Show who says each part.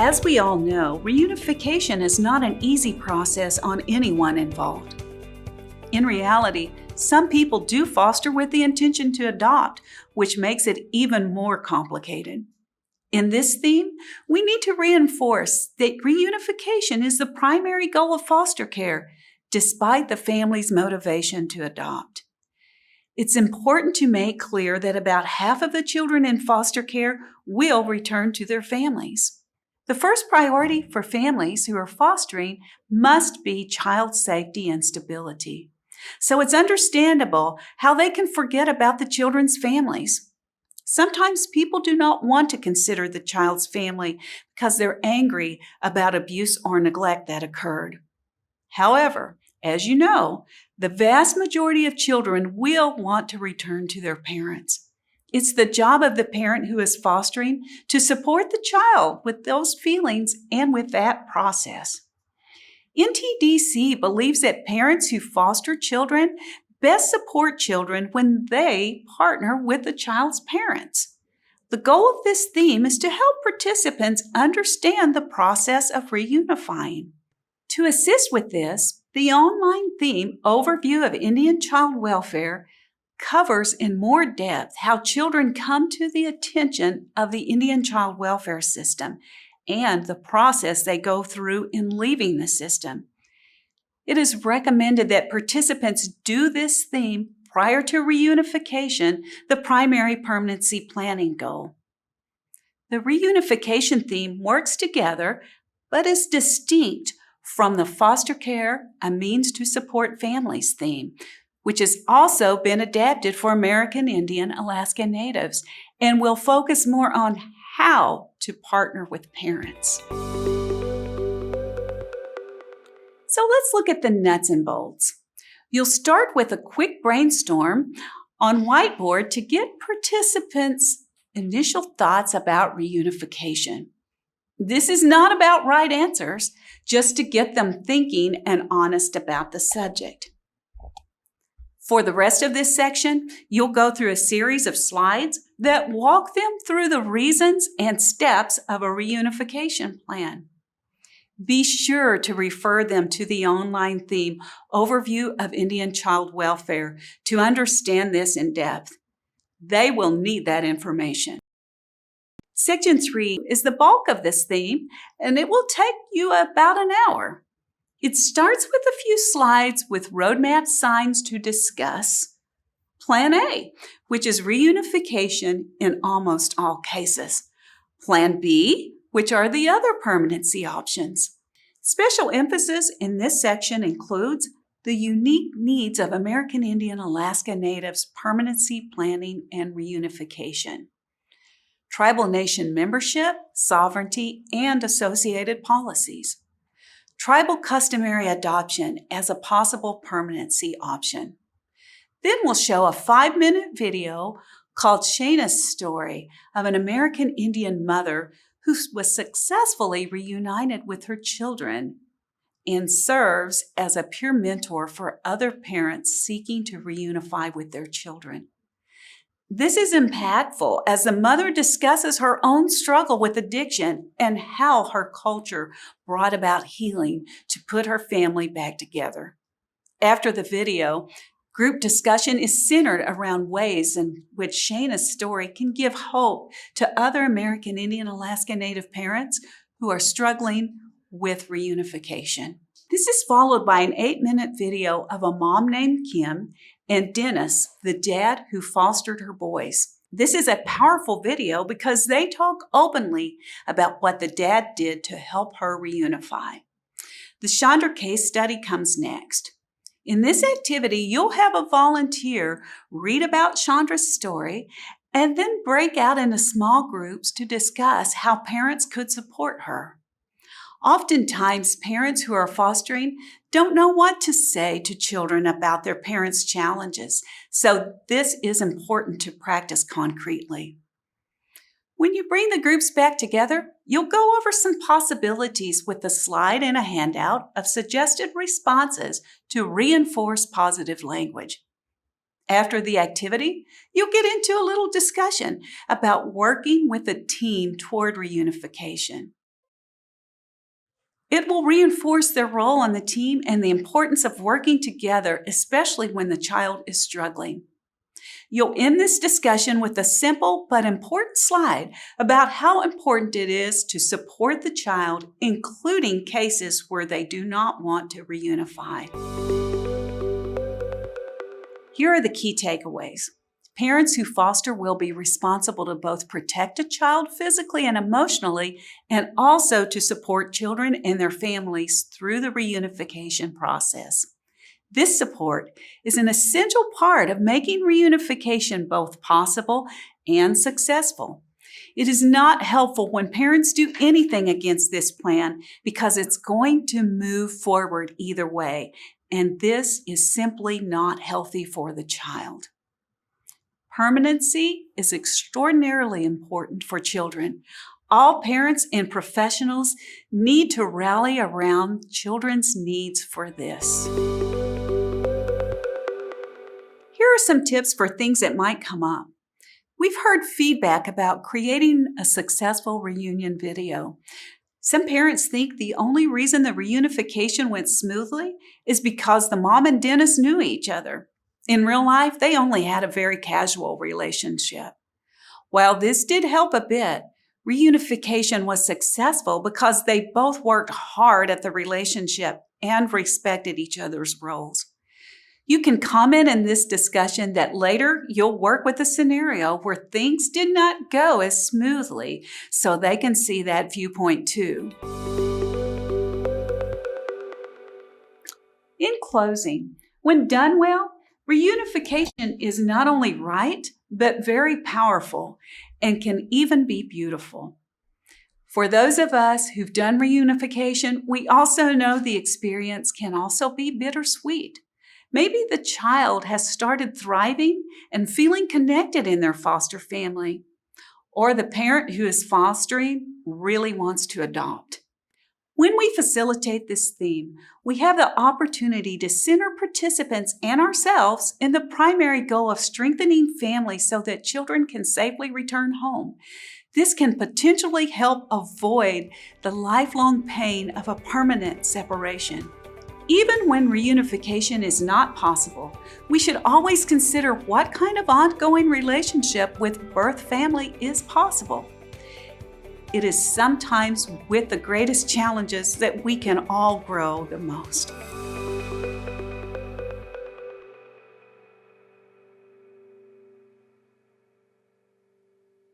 Speaker 1: As we all know, reunification is not an easy process on anyone involved. In reality, some people do foster with the intention to adopt, which makes it even more complicated. In this theme, we need to reinforce that reunification is the primary goal of foster care, despite the family's motivation to adopt. It's important to make clear that about half of the children in foster care will return to their families. The first priority for families who are fostering must be child safety and stability. So it's understandable how they can forget about the children's families. Sometimes people do not want to consider the child's family because they're angry about abuse or neglect that occurred. However, as you know, the vast majority of children will want to return to their parents. It's the job of the parent who is fostering to support the child with those feelings and with that process. NTDC believes that parents who foster children best support children when they partner with the child's parents. The goal of this theme is to help participants understand the process of reunifying. To assist with this, the online theme Overview of Indian Child Welfare covers in more depth how children come to the attention of the Indian child welfare system and the process they go through in leaving the system. It is recommended that participants do this theme prior to reunification, the primary permanency planning goal. The reunification theme works together but is distinct from the foster care, a means to support families theme, which has also been adapted for American Indian Alaska Natives and will focus more on how to partner with parents. So let's look at the nuts and bolts. You'll start with a quick brainstorm on whiteboard to get participants' initial thoughts about reunification. This is not about right answers, just to get them thinking and honest about the subject. For the rest of this section, you'll go through a series of slides that walk them through the reasons and steps of a reunification plan. Be sure to refer them to the online theme Overview of Indian Child Welfare to understand this in depth. They will need that information. Section 3 is the bulk of this theme, and it will take you about an hour. It starts with a few slides with roadmap signs to discuss. Plan A, which is reunification in almost all cases. Plan B, which are the other permanency options. Special emphasis in this section includes the unique needs of American Indian Alaska Natives permanency planning and reunification, tribal nation membership, sovereignty, and associated policies, tribal customary adoption as a possible permanency option. Then we'll show a 5-minute video called Shayna's Story of an American Indian mother who was successfully reunited with her children and serves as a peer mentor for other parents seeking to reunify with their children. This is impactful as the mother discusses her own struggle with addiction and how her culture brought about healing to put her family back together. After the video, group discussion is centered around ways in which Shayna's story can give hope to other American Indian Alaska Native parents who are struggling with reunification. This is followed by an 8-minute video of a mom named Kim and Dennis, the dad who fostered her boys. This is a powerful video because they talk openly about what the dad did to help her reunify. The Chandra case study comes next. In this activity, you'll have a volunteer read about Chandra's story and then break out into small groups to discuss how parents could support her. Oftentimes, parents who are fostering don't know what to say to children about their parents' challenges, so this is important to practice concretely. When you bring the groups back together, you'll go over some possibilities with a slide and a handout of suggested responses to reinforce positive language. After the activity, you'll get into a little discussion about working with a team toward reunification. It will reinforce their role on the team and the importance of working together, especially when the child is struggling. You'll end this discussion with a simple but important slide about how important it is to support the child, including cases where they do not want to reunify. Here are the key takeaways. Parents who foster will be responsible to both protect a child physically and emotionally, and also to support children and their families through the reunification process. This support is an essential part of making reunification both possible and successful. It is not helpful when parents do anything against this plan because it's going to move forward either way, and this is simply not healthy for the child. Permanency is extraordinarily important for children. All parents and professionals need to rally around children's needs for this. Here are some tips for things that might come up. We've heard feedback about creating a successful reunion video. Some parents think the only reason the reunification went smoothly is because the mom and Dennis knew each other. In real life, they only had a very casual relationship. While this did help a bit, reunification was successful because they both worked hard at the relationship and respected each other's roles. You can comment in this discussion that later you'll work with a scenario where things did not go as smoothly, so they can see that viewpoint too. In closing, when done well, reunification is not only right, but very powerful and can even be beautiful. For those of us who've done reunification, we also know the experience can also be bittersweet. Maybe the child has started thriving and feeling connected in their foster family, or the parent who is fostering really wants to adopt. When we facilitate this theme, we have the opportunity to center participants and ourselves in the primary goal of strengthening families so that children can safely return home. This can potentially help avoid the lifelong pain of a permanent separation. Even when reunification is not possible, we should always consider what kind of ongoing relationship with birth family is possible. It is sometimes with the greatest challenges that we can all grow the most.